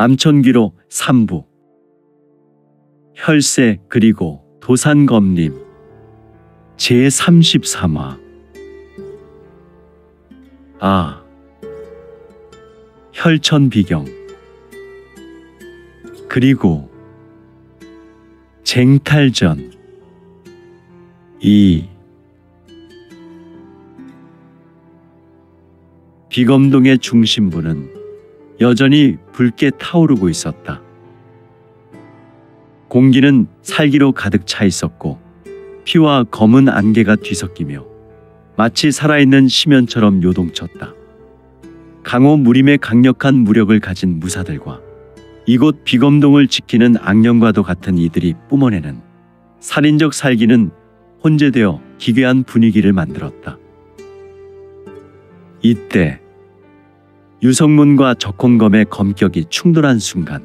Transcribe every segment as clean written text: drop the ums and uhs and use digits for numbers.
암천귀로 3부 혈세 그리고 도산검림 제33화 혈천비경 그리고 쟁탈전 2 비검동의 중심부는 여전히 붉게 타오르고 있었다. 공기는 살기로 가득 차 있었고 피와 검은 안개가 뒤섞이며 마치 살아있는 심연처럼 요동쳤다. 강호 무림의 강력한 무력을 가진 무사들과 이곳 비검동을 지키는 악령과도 같은 이들이 뿜어내는 살인적 살기는 혼재되어 기괴한 분위기를 만들었다. 이때 유성문과 적혼검의 검격이 충돌한 순간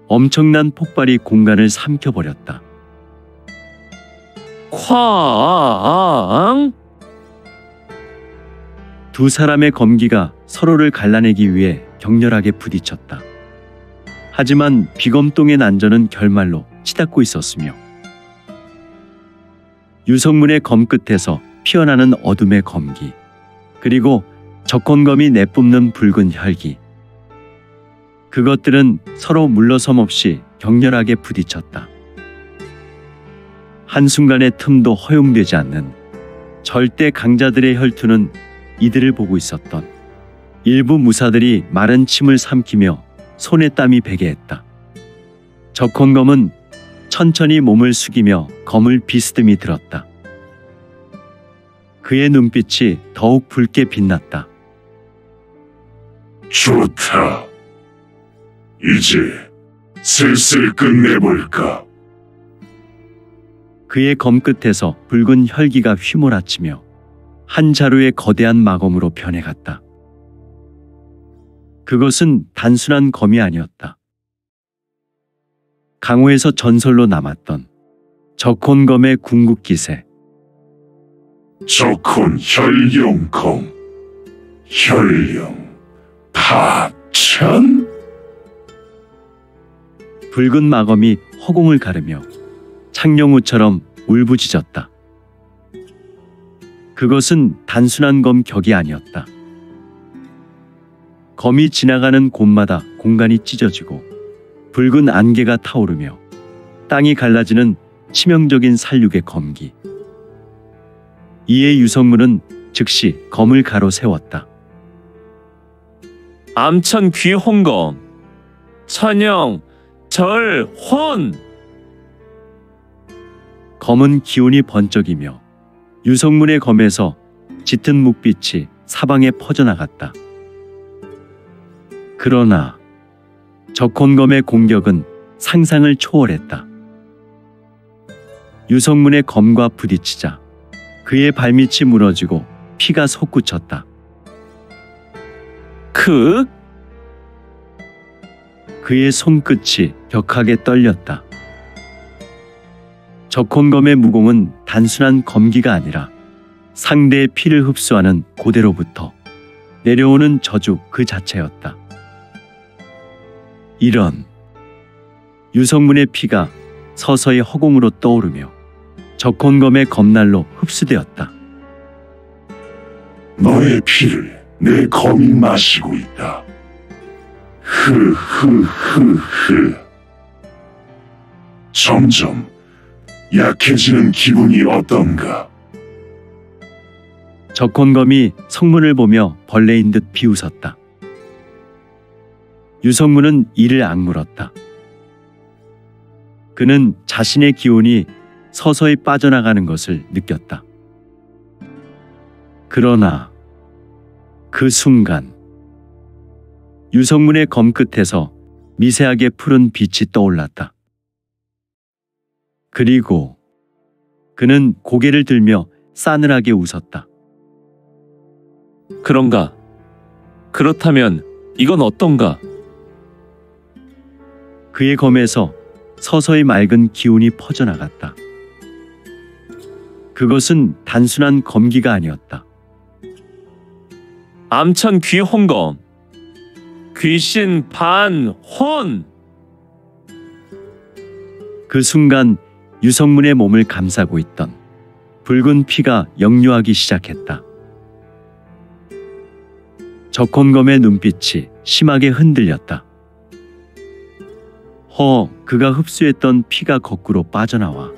엄청난 폭발이 공간을 삼켜버렸다. 쾅! 두 사람의 검기가 서로를 갈라내기 위해 격렬하게 부딪혔다. 하지만 비검동의 난전은 결말로 치닫고 있었으며 유성문의 검 끝에서 피어나는 어둠의 검기 그리고 적혼검이 내뿜는 붉은 혈기, 그것들은 서로 물러섬 없이 격렬하게 부딪혔다. 한순간의 틈도 허용되지 않는 절대 강자들의 혈투는 이들을 보고 있었던 일부 무사들이 마른 침을 삼키며 손에 땀이 배게 했다. 적혼검은 천천히 몸을 숙이며 검을 비스듬히 들었다. 그의 눈빛이 더욱 붉게 빛났다. 좋다. 이제 슬슬 끝내볼까? 그의 검 끝에서 붉은 혈기가 휘몰아치며 한 자루의 거대한 마검으로 변해갔다. 그것은 단순한 검이 아니었다. 강호에서 전설로 남았던 적혼검의 궁극기세. 적혼 혈용검, 혈용 파천? 붉은 마검이 허공을 가르며 창룡우처럼 울부짖었다. 그것은 단순한 검격이 아니었다. 검이 지나가는 곳마다 공간이 찢어지고 붉은 안개가 타오르며 땅이 갈라지는 치명적인 살육의 검기. 이에 유성문은 즉시 검을 가로 세웠다. 암천귀홍검 천영 절혼! 검은 기운이 번쩍이며 유성문의 검에서 짙은 묵빛이 사방에 퍼져나갔다. 그러나 적혼검의 공격은 상상을 초월했다. 유성문의 검과 부딪히자 그의 발밑이 무너지고 피가 솟구쳤다. 그의 손끝이 격하게 떨렸다. 적혼검의 무공은 단순한 검기가 아니라 상대의 피를 흡수하는 고대로부터 내려오는 저주 그 자체였다. 이런 유성문의 피가 서서히 허공으로 떠오르며 적혼검의 검날로 흡수되었다. 너의 피를 내 검이 마시고 있다. 흐흐흐흐. 점점 약해지는 기분이 어떤가? 적혼검이 성문을 보며 벌레인 듯 비웃었다. 유성문은 이를 악물었다. 그는 자신의 기운이 서서히 빠져나가는 것을 느꼈다. 그러나 그 순간 유성문의 검 끝에서 미세하게 푸른 빛이 떠올랐다. 그리고 그는 고개를 들며 싸늘하게 웃었다. 그런가? 그렇다면 이건 어떤가? 그의 검에서 서서히 맑은 기운이 퍼져나갔다. 그것은 단순한 검기가 아니었다. 암천귀홍검 귀신 반혼! 그 순간 유성문의 몸을 감싸고 있던 붉은 피가 역류하기 시작했다. 적혼검의 눈빛이 심하게 흔들렸다. 그가 흡수했던 피가 거꾸로 빠져나와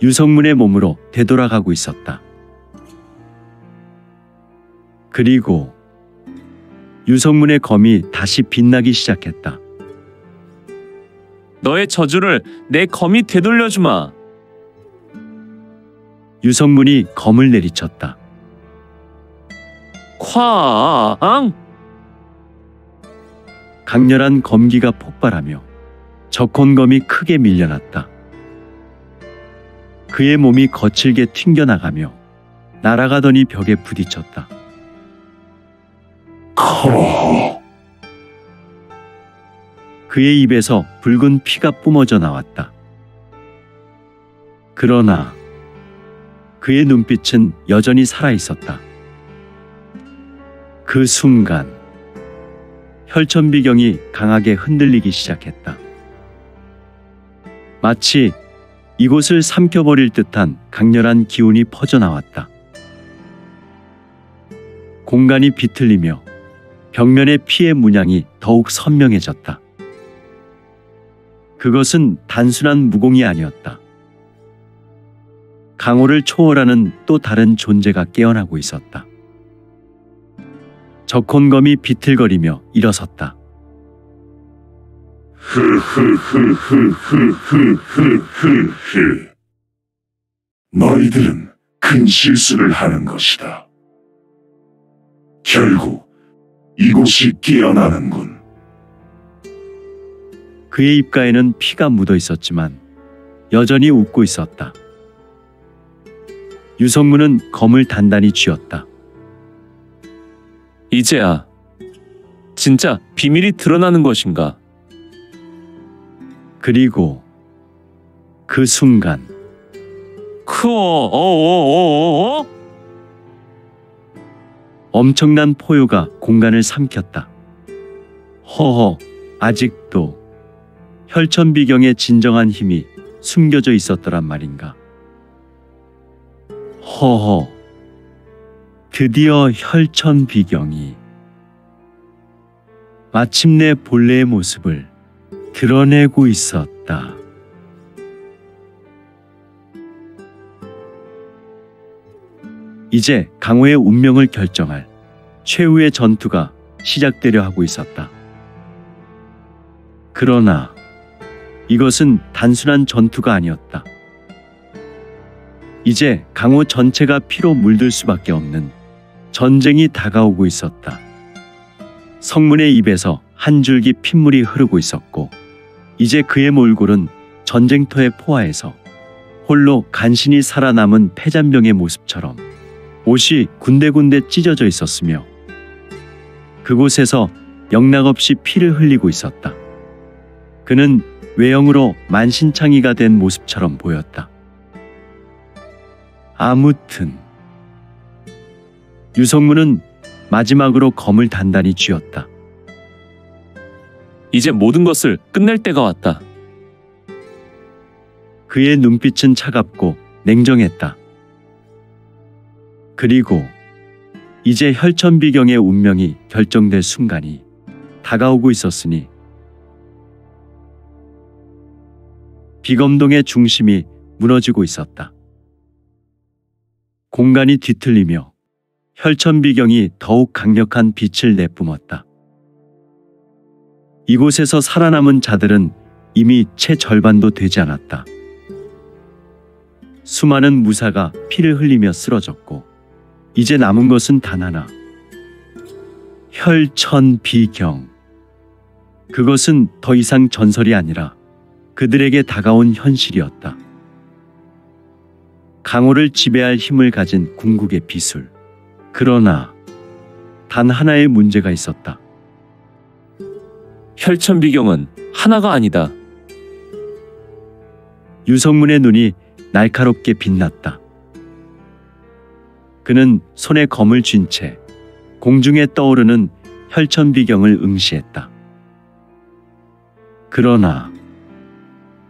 유성문의 몸으로 되돌아가고 있었다. 그리고 유성문의 검이 다시 빛나기 시작했다. 너의 저주를 내 검이 되돌려주마. 유성문이 검을 내리쳤다. 쾅! 강렬한 검기가 폭발하며 적혼검이 크게 밀려났다. 그의 몸이 거칠게 튕겨나가며 날아가더니 벽에 부딪혔다. 커. 그의 입에서 붉은 피가 뿜어져 나왔다. 그러나 그의 눈빛은 여전히 살아있었다. 그 순간 혈천비경이 강하게 흔들리기 시작했다. 마치 이곳을 삼켜버릴 듯한 강렬한 기운이 퍼져나왔다. 공간이 비틀리며 벽면의 피의 문양이 더욱 선명해졌다. 그것은 단순한 무공이 아니었다. 강호를 초월하는 또 다른 존재가 깨어나고 있었다. 적혼검이 비틀거리며 일어섰다. 너희들은 큰 실수를 하는 것이다. 결국 이곳이 깨어나는군. 그의 입가에는 피가 묻어 있었지만 여전히 웃고 있었다. 유성문은 검을 단단히 쥐었다. 이제야 진짜 비밀이 드러나는 것인가? 그리고 그 순간 엄청난 포효가 공간을 삼켰다. 아직도 혈천비경의 진정한 힘이 숨겨져 있었더란 말인가. 드디어 혈천비경이 마침내 본래의 모습을 드러내고 있었다. 이제 강호의 운명을 결정할 최후의 전투가 시작되려 하고 있었다. 그러나 이것은 단순한 전투가 아니었다. 이제 강호 전체가 피로 물들 수밖에 없는 전쟁이 다가오고 있었다. 성문의 입에서 한 줄기 핏물이 흐르고 있었고 이제 그의 몰골은 전쟁터의 포화에서 홀로 간신히 살아남은 패잔병의 모습처럼 옷이 군데군데 찢어져 있었으며 그곳에서 영락없이 피를 흘리고 있었다. 그는 외형으로 만신창이가 된 모습처럼 보였다. 아무튼 유성문은 마지막으로 검을 단단히 쥐었다. 이제 모든 것을 끝낼 때가 왔다. 그의 눈빛은 차갑고 냉정했다. 그리고 이제 혈천비경의 운명이 결정될 순간이 다가오고 있었으니 비검동의 중심이 무너지고 있었다. 공간이 뒤틀리며 혈천비경이 더욱 강력한 빛을 내뿜었다. 이곳에서 살아남은 자들은 이미 채 절반도 되지 않았다. 수많은 무사가 피를 흘리며 쓰러졌고 이제 남은 것은 단 하나. 혈천비경. 그것은 더 이상 전설이 아니라 그들에게 다가온 현실이었다. 강호를 지배할 힘을 가진 궁극의 비술. 그러나 단 하나의 문제가 있었다. 혈천비경은 하나가 아니다. 유성문의 눈이 날카롭게 빛났다. 그는 손에 검을 쥔 채 공중에 떠오르는 혈천비경을 응시했다. 그러나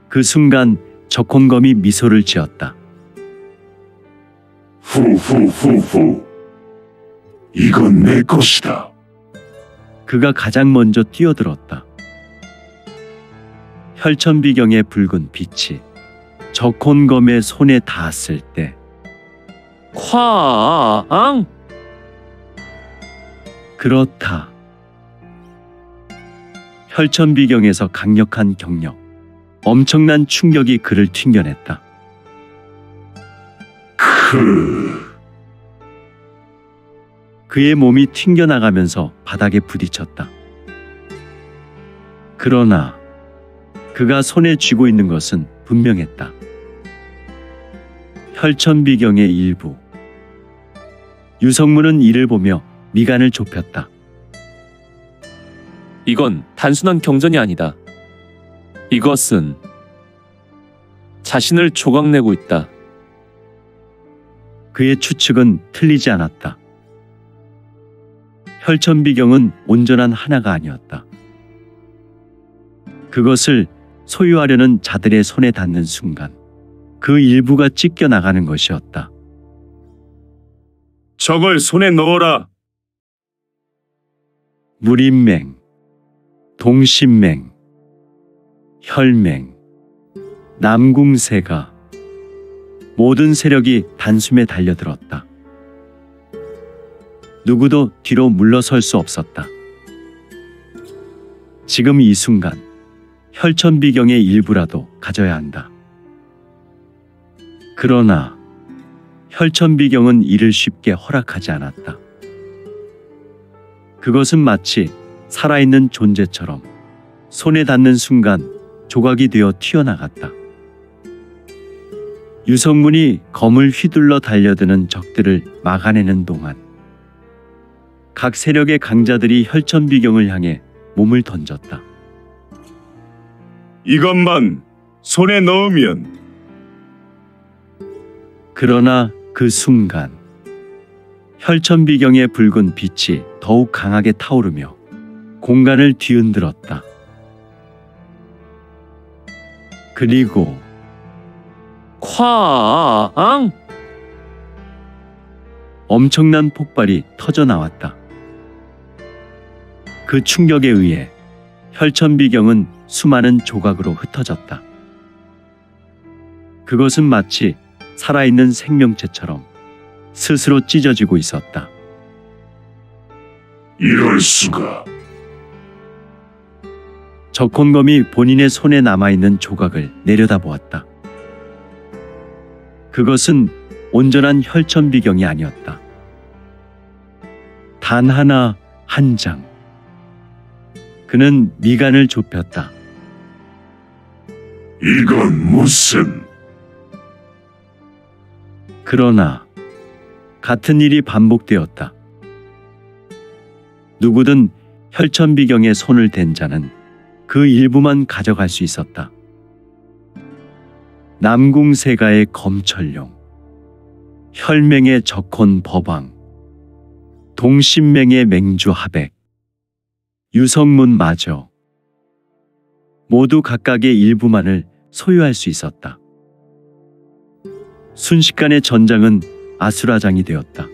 그 순간 적혼검이 미소를 지었다. 후후후후. 이건 내 것이다. 그가 가장 먼저 뛰어들었다. 혈천비경의 붉은 빛이 적혼검의 손에 닿았을 때 쾅! 그렇다. 혈천비경에서 강력한 경력, 엄청난 충격이 그를 튕겨냈다. 그의 몸이 튕겨나가면서 바닥에 부딪혔다. 그러나 그가 손에 쥐고 있는 것은 분명했다. 혈천비경의 일부. 유성문은 이를 보며 미간을 좁혔다. 이건 단순한 경전이 아니다. 이것은 자신을 조각내고 있다. 그의 추측은 틀리지 않았다. 혈천비경은 온전한 하나가 아니었다. 그것을 소유하려는 자들의 손에 닿는 순간 그 일부가 찢겨 나가는 것이었다. 저걸 손에 넣어라. 무림맹, 동신맹, 혈맹, 남궁세가 모든 세력이 단숨에 달려들었다. 누구도 뒤로 물러설 수 없었다. 지금 이 순간 혈천비경의 일부라도 가져야 한다. 그러나 혈천비경은 이를 쉽게 허락하지 않았다. 그것은 마치 살아있는 존재처럼 손에 닿는 순간 조각이 되어 튀어나갔다. 유성문이 검을 휘둘러 달려드는 적들을 막아내는 동안 각 세력의 강자들이 혈천비경을 향해 몸을 던졌다. 이것만 손에 넣으면. 그러나 그 순간 혈천비경의 붉은 빛이 더욱 강하게 타오르며 공간을 뒤흔들었다. 그리고 쾅! 엄청난 폭발이 터져 나왔다. 그 충격에 의해 혈천비경은 수많은 조각으로 흩어졌다. 그것은 마치 살아있는 생명체처럼 스스로 찢어지고 있었다. 이럴 수가. 적혼검이 본인의 손에 남아있는 조각을 내려다보았다. 그것은 온전한 혈천비경이 아니었다. 단 하나, 한 장. 그는 미간을 좁혔다. 이건 무슨... 그러나 같은 일이 반복되었다. 누구든 혈천비경에 손을 댄 자는 그 일부만 가져갈 수 있었다. 남궁세가의 검철용, 혈맹의 적혼 법왕, 동신맹의 맹주하백, 유성문마저 모두 각각의 일부만을 소유할 수 있었다. 순식간에 전장은 아수라장이 되었다.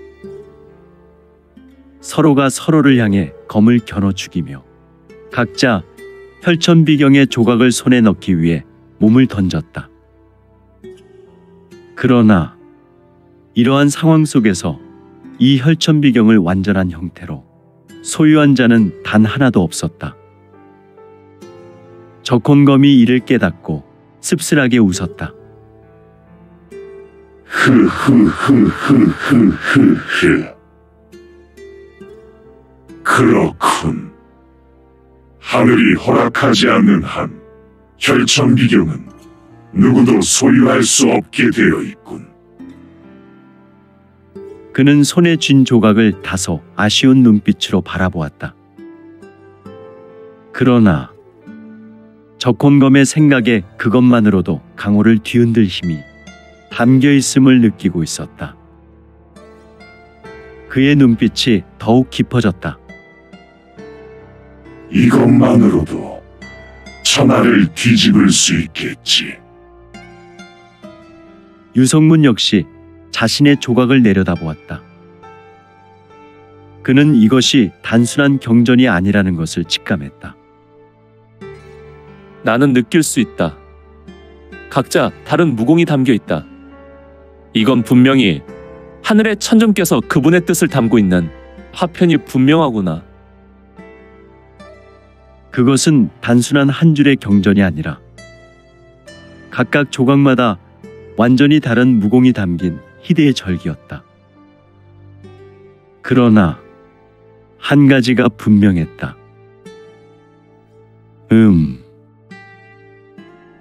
서로가 서로를 향해 검을 겨눠 죽이며 각자 혈천비경의 조각을 손에 넣기 위해 몸을 던졌다. 그러나 이러한 상황 속에서 이 혈천비경을 완전한 형태로 소유한 자는 단 하나도 없었다. 적혼검이 이를 깨닫고 씁쓸하게 웃었다. 그렇군. 하늘이 허락하지 않는 한 혈천비경은 누구도 소유할 수 없게 되어 있군. 그는 손에 쥔 조각을 다소 아쉬운 눈빛으로 바라보았다. 그러나 적혼검의 생각에 그것만으로도 강호를 뒤흔들 힘이 담겨 있음을 느끼고 있었다. 그의 눈빛이 더욱 깊어졌다. 이것만으로도 천하를 뒤집을 수 있겠지. 유성문 역시 자신의 조각을 내려다보았다. 그는 이것이 단순한 경전이 아니라는 것을 직감했다. 나는 느낄 수 있다. 각자 다른 무공이 담겨 있다. 이건 분명히 하늘의 천정께서 그분의 뜻을 담고 있는 파편이 분명하구나. 그것은 단순한 한 줄의 경전이 아니라 각각 조각마다 완전히 다른 무공이 담긴 희대의 절기였다. 그러나 한 가지가 분명했다.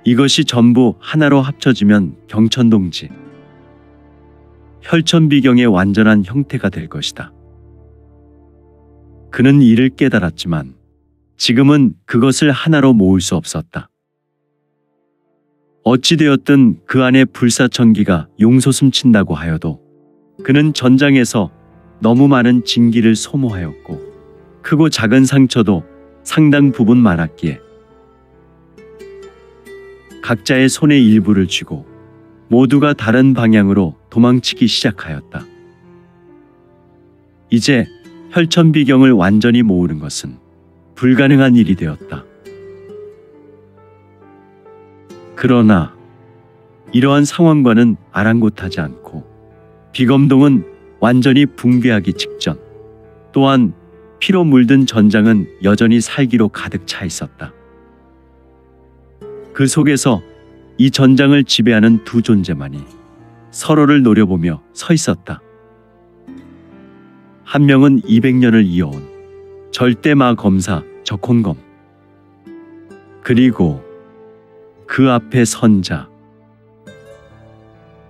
이것이 전부 하나로 합쳐지면 경천동지, 혈천비경의 완전한 형태가 될 것이다. 그는 이를 깨달았지만 지금은 그것을 하나로 모을 수 없었다. 어찌되었든 그 안에 불사천기가 용솟음친다고 하여도 그는 전장에서 너무 많은 진기를 소모하였고 크고 작은 상처도 상당 부분 많았기에 각자의 손의 일부를 쥐고 모두가 다른 방향으로 도망치기 시작하였다. 이제 혈천비경을 완전히 모으는 것은 불가능한 일이 되었다. 그러나 이러한 상황과는 아랑곳하지 않고 비검동은 완전히 붕괴하기 직전, 또한 피로 물든 전장은 여전히 살기로 가득 차 있었다. 그 속에서 이 전장을 지배하는 두 존재만이 서로를 노려보며 서 있었다. 한 명은 200년을 이어온 절대마 검사 적혼검, 그리고 그 앞에 선자,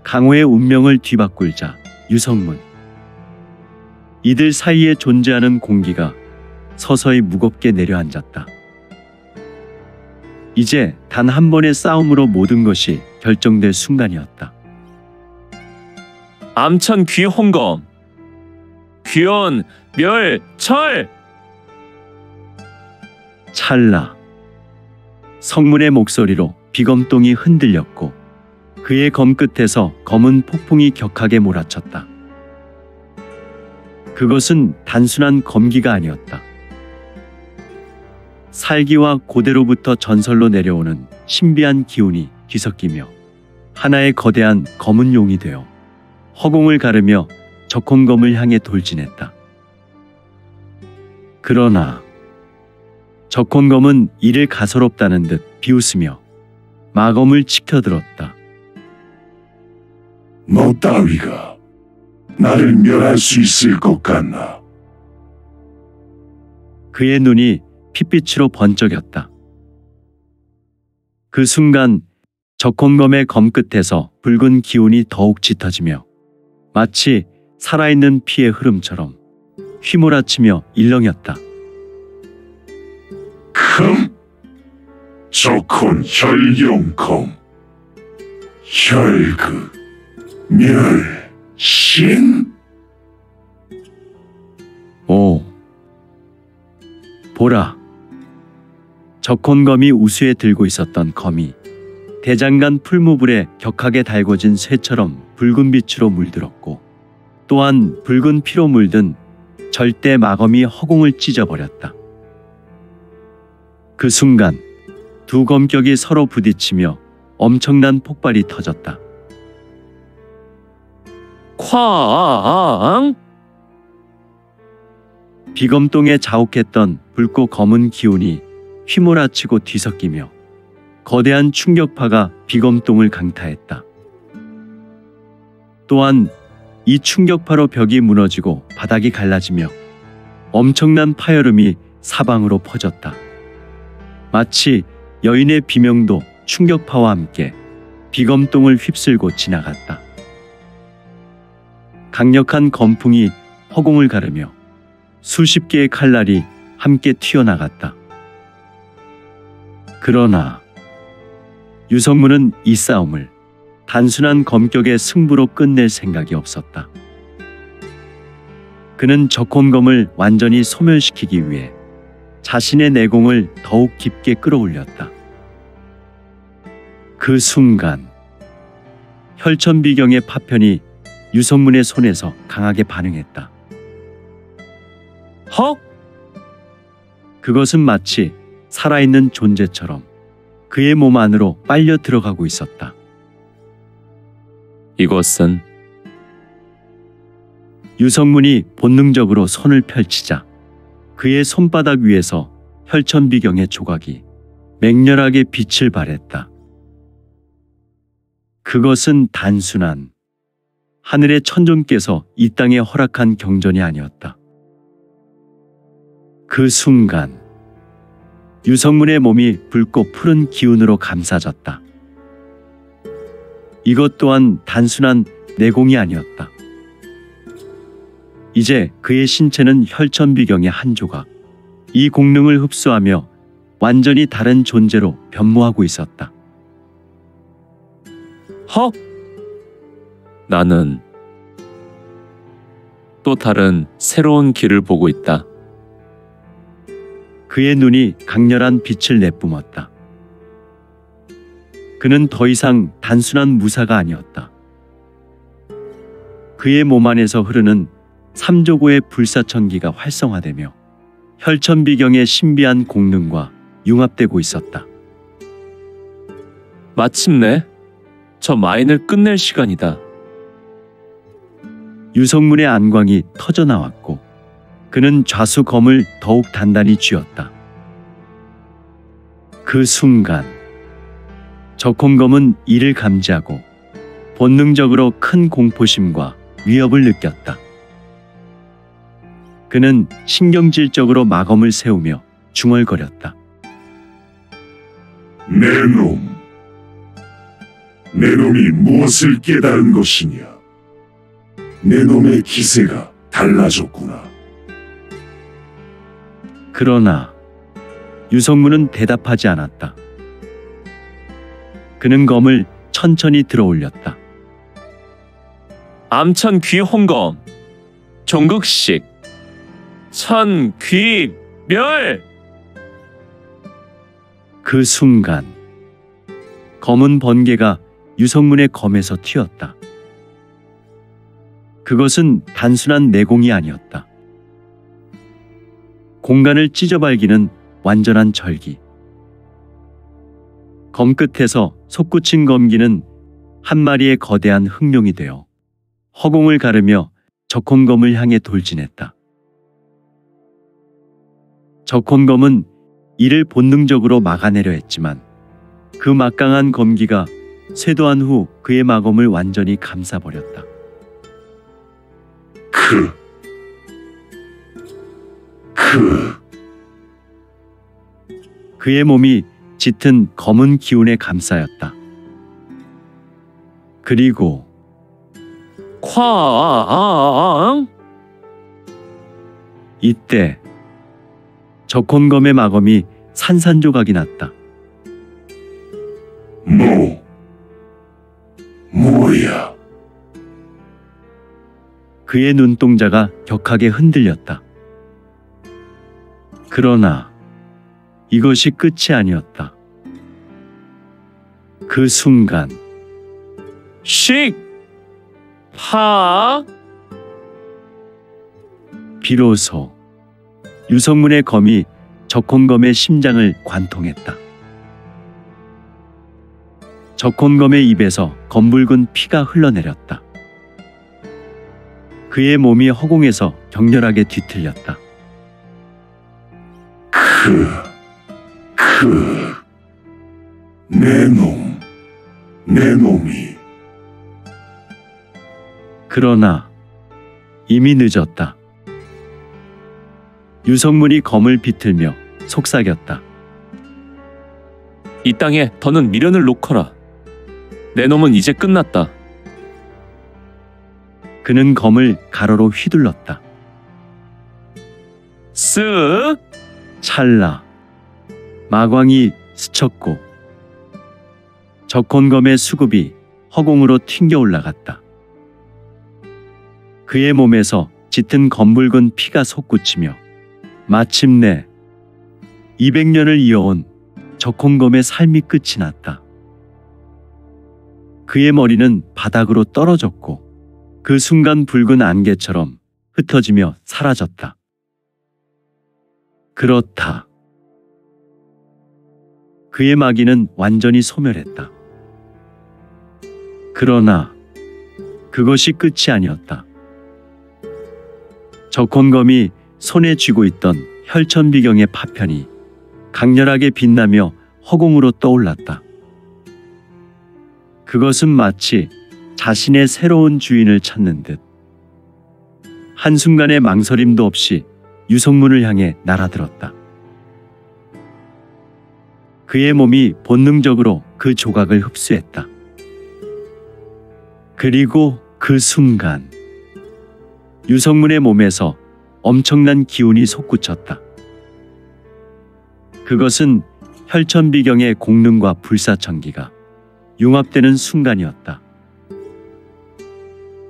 강호의 운명을 뒤바꿀 자 유성문. 이들 사이에 존재하는 공기가 서서히 무겁게 내려앉았다. 이제 단 한 번의 싸움으로 모든 것이 결정될 순간이었다. 암천 귀홍검, 귀원 멸철. 찰나 성문의 목소리로 비검동이 흔들렸고 그의 검 끝에서 검은 폭풍이 격하게 몰아쳤다. 그것은 단순한 검기가 아니었다. 살기와 고대로부터 전설로 내려오는 신비한 기운이 뒤섞이며 하나의 거대한 검은 용이 되어 허공을 가르며 적혼검을 향해 돌진했다. 그러나 적혼검은 이를 가소롭다는 듯 비웃으며 마검을 치켜들었다. 너 따위가 나를 멸할 수 있을 것 같나? 그의 눈이 핏빛으로 번쩍였다. 그 순간 적혼검의 검 끝에서 붉은 기운이 더욱 짙어지며 마치 살아있는 피의 흐름처럼 휘몰아치며 일렁였다. 금, 적혼 혈용검, 혈극, 멸, 신. 오, 보라. 적혼검이 우수에 들고 있었던 검이 대장간 풀무불에 격하게 달궈진 쇠처럼 붉은 빛으로 물들었고 또한 붉은 피로 물든 절대 마검이 허공을 찢어버렸다. 그 순간 두 검격이 서로 부딪히며 엄청난 폭발이 터졌다. 쾅! 비검동에 자욱했던 붉고 검은 기운이 휘몰아치고 뒤섞이며 거대한 충격파가 비검동을 강타했다. 또한 이 충격파로 벽이 무너지고 바닥이 갈라지며 엄청난 파열음이 사방으로 퍼졌다. 마치 여인의 비명도 충격파와 함께 비검동을 휩쓸고 지나갔다. 강력한 검풍이 허공을 가르며 수십 개의 칼날이 함께 튀어나갔다. 그러나 유성문은 이 싸움을 단순한 검격의 승부로 끝낼 생각이 없었다. 그는 적혼검을 완전히 소멸시키기 위해 자신의 내공을 더욱 깊게 끌어올렸다. 그 순간 혈천비경의 파편이 유성문의 손에서 강하게 반응했다. 헉! 그것은 마치 살아있는 존재처럼 그의 몸 안으로 빨려 들어가고 있었다. 이것은 유성문이 본능적으로 손을 펼치자 그의 손바닥 위에서 혈천비경의 조각이 맹렬하게 빛을 발했다. 그것은 단순한 하늘의 천존께서 이 땅에 허락한 경전이 아니었다. 그 순간 유성문의 몸이 붉고 푸른 기운으로 감싸졌다. 이것 또한 단순한 내공이 아니었다. 이제 그의 신체는 혈천비경의 한 조각, 이 공능을 흡수하며 완전히 다른 존재로 변모하고 있었다. 헉! 나는 또 다른 새로운 길을 보고 있다. 그의 눈이 강렬한 빛을 내뿜었다. 그는 더 이상 단순한 무사가 아니었다. 그의 몸 안에서 흐르는 삼조고의 불사천기가 활성화되며 혈천비경의 신비한 공능과 융합되고 있었다. 마침내 저 마인을 끝낼 시간이다. 유성문의 안광이 터져 나왔고 그는 좌수검을 더욱 단단히 쥐었다. 그 순간 적혼검은 이를 감지하고 본능적으로 큰 공포심과 위협을 느꼈다. 그는 신경질적으로 마검을 세우며 중얼거렸다. 내 놈이 무엇을 깨달은 것이냐? 내 놈의 기세가 달라졌구나. 그러나 유성문은 대답하지 않았다. 그는 검을 천천히 들어올렸다. 암천귀홍검 종극식 천귀멸. 그 순간 검은 번개가 유성문의 검에서 튀었다. 그것은 단순한 내공이 아니었다. 공간을 찢어발기는 완전한 절기. 검 끝에서 솟구친 검기는 한 마리의 거대한 흑룡이 되어 허공을 가르며 적혼검을 향해 돌진했다. 적혼검은 이를 본능적으로 막아내려 했지만 그 막강한 검기가 쇄도한 후 그의 마검을 완전히 감싸버렸다. 그의 몸이 짙은 검은 기운에 감싸였다. 그리고 쾅! 이때 적혼검의 마검이 산산조각이 났다. 뭐야? 그의 눈동자가 격하게 흔들렸다. 그러나 이것이 끝이 아니었다. 그 순간 비로소 유성문의 검이 적혼검의 심장을 관통했다. 적혼검의 입에서 검붉은 피가 흘러내렸다. 그의 몸이 허공에서 격렬하게 뒤틀렸다. 내 놈이. 그러나 이미 늦었다. 유성문이 검을 비틀며 속삭였다. 이 땅에 더는 미련을 놓거라. 내 놈은 이제 끝났다. 그는 검을 가로로 휘둘렀다. 쓱! 찰나 마광이 스쳤고 적혼검의 수급이 허공으로 튕겨 올라갔다. 그의 몸에서 짙은 검붉은 피가 솟구치며 마침내 200년을 이어온 적혼검의 삶이 끝이 났다. 그의 머리는 바닥으로 떨어졌고 그 순간 붉은 안개처럼 흩어지며 사라졌다. 그렇다. 그의 마귀는 완전히 소멸했다. 그러나 그것이 끝이 아니었다. 적혼검이 손에 쥐고 있던 혈천비경의 파편이 강렬하게 빛나며 허공으로 떠올랐다. 그것은 마치 자신의 새로운 주인을 찾는 듯 한순간의 망설임도 없이 유성문을 향해 날아들었다. 그의 몸이 본능적으로 그 조각을 흡수했다. 그리고 그 순간 유성문의 몸에서 엄청난 기운이 솟구쳤다. 그것은 혈천비경의 공능과 불사천기가 융합되는 순간이었다.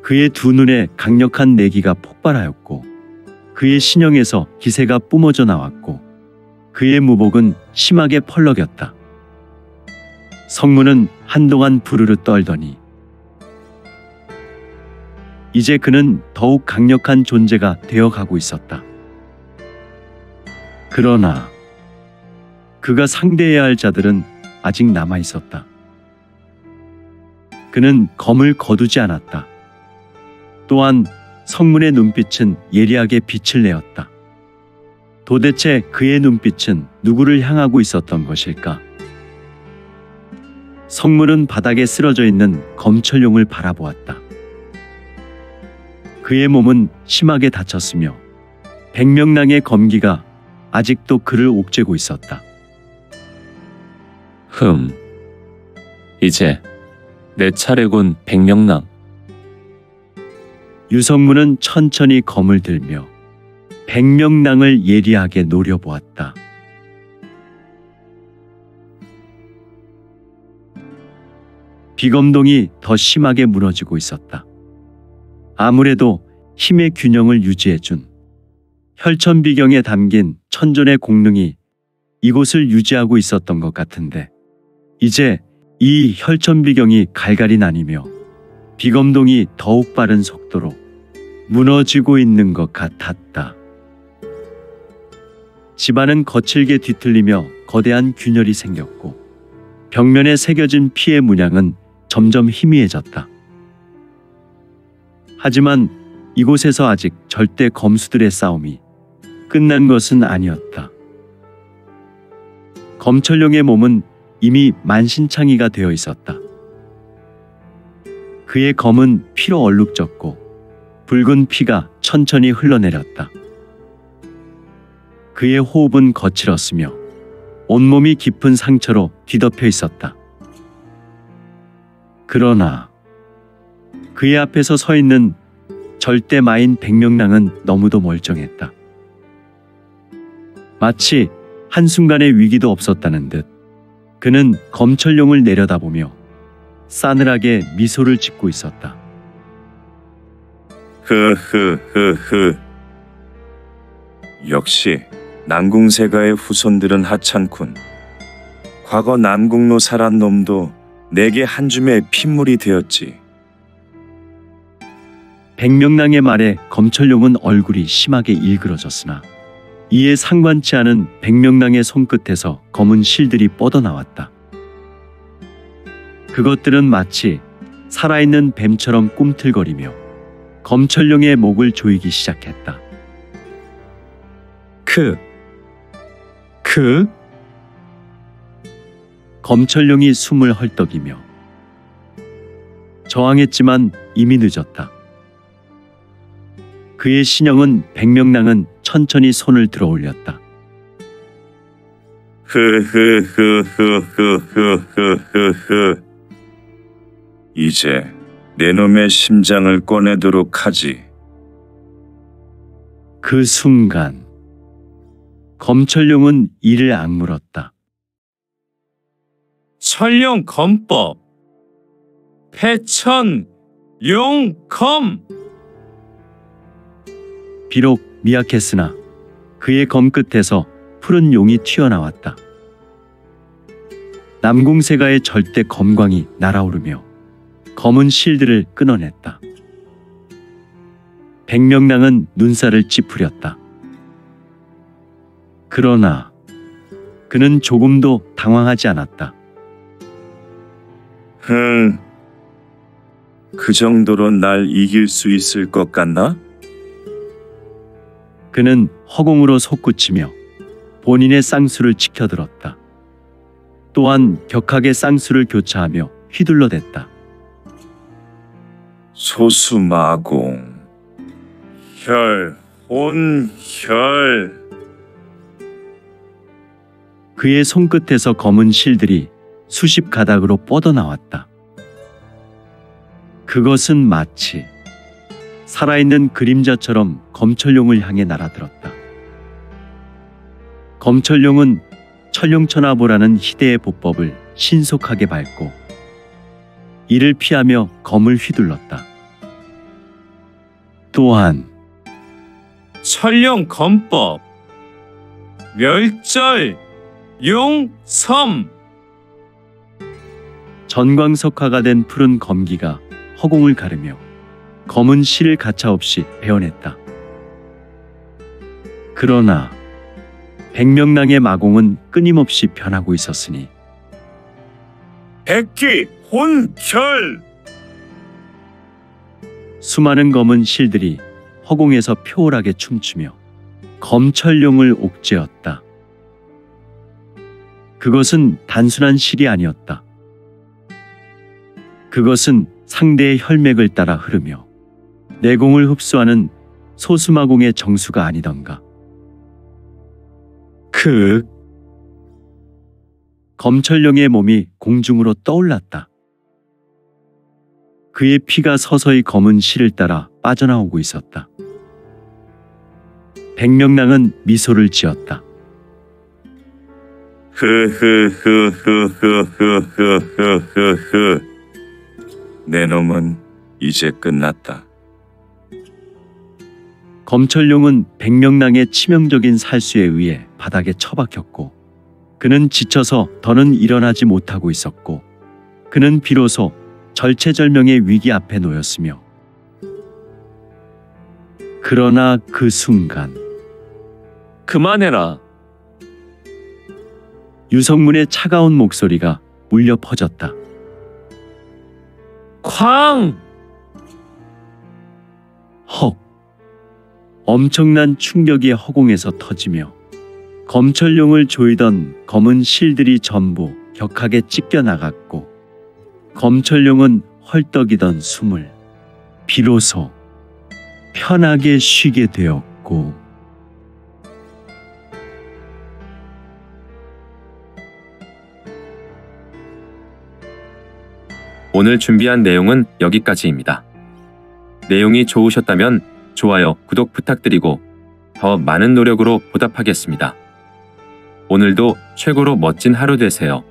그의 두 눈에 강력한 내기가 폭발하였고 그의 신형에서 기세가 뿜어져 나왔고 그의 무복은 심하게 펄럭였다. 성문은 한동안 부르르 떨더니 이제 그는 더욱 강력한 존재가 되어가고 있었다. 그러나 그가 상대해야 할 자들은 아직 남아 있었다. 그는 검을 거두지 않았다. 또한 성문의 눈빛은 예리하게 빛을 내었다. 도대체 그의 눈빛은 누구를 향하고 있었던 것일까? 성문은 바닥에 쓰러져 있는 검철용을 바라보았다. 그의 몸은 심하게 다쳤으며 백명랑의 검기가 아직도 그를 옥죄고 있었다. 이제 내 차례군, 백명랑. 유성문은 천천히 검을 들며 백명랑을 예리하게 노려보았다. 비검동이 더 심하게 무너지고 있었다. 아무래도 힘의 균형을 유지해준 혈천비경에 담긴 천존의 공능이 이곳을 유지하고 있었던 것 같은데 이제 이 혈천비경이 갈갈이 나뉘며 비검동이 더욱 빠른 속도로 무너지고 있는 것 같았다. 집안은 거칠게 뒤틀리며 거대한 균열이 생겼고 벽면에 새겨진 피의 문양은 점점 희미해졌다. 하지만 이곳에서 아직 절대 검수들의 싸움이 끝난 것은 아니었다. 검철용의 몸은 이미 만신창이가 되어 있었다. 그의 검은 피로 얼룩졌고 붉은 피가 천천히 흘러내렸다. 그의 호흡은 거칠었으며 온몸이 깊은 상처로 뒤덮여 있었다. 그러나 그의 앞에서 서 있는 절대마인 백명랑은 너무도 멀쩡했다. 마치 한순간의 위기도 없었다는 듯 그는 검철용을 내려다보며 싸늘하게 미소를 짓고 있었다. 역시 남궁세가의 후손들은 하찮군. 과거 남궁로 살한 놈도 내게 한 줌의 핏물이 되었지. 백명랑의 말에 검철용은 얼굴이 심하게 일그러졌으나 이에 상관치 않은 백명랑의 손끝에서 검은 실들이 뻗어나왔다. 그것들은 마치 살아있는 뱀처럼 꿈틀거리며 검철용의 목을 조이기 시작했다. 검철용이 숨을 헐떡이며 저항했지만 이미 늦었다. 그의 신형은 백명랑은 천천히 손을 들어 올렸다. 이제 내 놈의 심장을 꺼내도록 하지. 그 순간 검철용은 이를 악물었다. 천룡 검법 패천 용검. 비록 미약했으나 그의 검 끝에서 푸른 용이 튀어나왔다. 남궁세가의 절대 검광이 날아오르며 검은 실들을 끊어냈다. 백명랑은 눈살을 찌푸렸다. 그러나 그는 조금도 당황하지 않았다. 그 정도로 날 이길 수 있을 것 같나? 그는 허공으로 솟구치며 본인의 쌍수를 치켜들었다. 또한 격하게 쌍수를 교차하며 휘둘러댔다. 소수마공, 혈, 혼혈. 그의 손끝에서 검은 실들이 수십 가닥으로 뻗어나왔다. 그것은 마치 살아있는 그림자처럼 검철룡을 향해 날아들었다. 검철룡은 철룡천하보라는 희대의 보법을 신속하게 밟고 이를 피하며 검을 휘둘렀다. 또한 천룡 검법 멸절 용섬. 전광석화가 된 푸른 검기가 허공을 가르며 검은 실을 가차없이 베어냈다. 그러나 백명랑의 마공은 끊임없이 변하고 있었으니 백기 혼혈. 수많은 검은 실들이 허공에서 표올하게 춤추며 검철룡을 옥죄었다. 그것은 단순한 실이 아니었다. 그것은 상대의 혈맥을 따라 흐르며 내공을 흡수하는 소수마공의 정수가 아니던가. 검철룡의 몸이 공중으로 떠올랐다. 그의 피가 서서히 검은 실을 따라 빠져나오고 있었다. 백명랑은 미소를 지었다. 내 놈은 이제 끝났다. 검철룡은 백명랑의 치명적인 살수에 의해 바닥에 처박혔고 그는 지쳐서 더는 일어나지 못하고 있었고 그는 비로소 절체절명의 위기 앞에 놓였으며 그러나 그 순간 그만해라. 유성문의 차가운 목소리가 울려 퍼졌다. 쾅! 헉! 엄청난 충격이 허공에서 터지며 검철룡을 조이던 검은 실들이 전부 격하게 찢겨 나갔고 검철룡은 헐떡이던 숨을 비로소 편하게 쉬게 되었고 오늘 준비한 내용은 여기까지입니다. 내용이 좋으셨다면 좋아요, 구독 부탁드리고 더 많은 노력으로 보답하겠습니다. 오늘도 최고로 멋진 하루 되세요.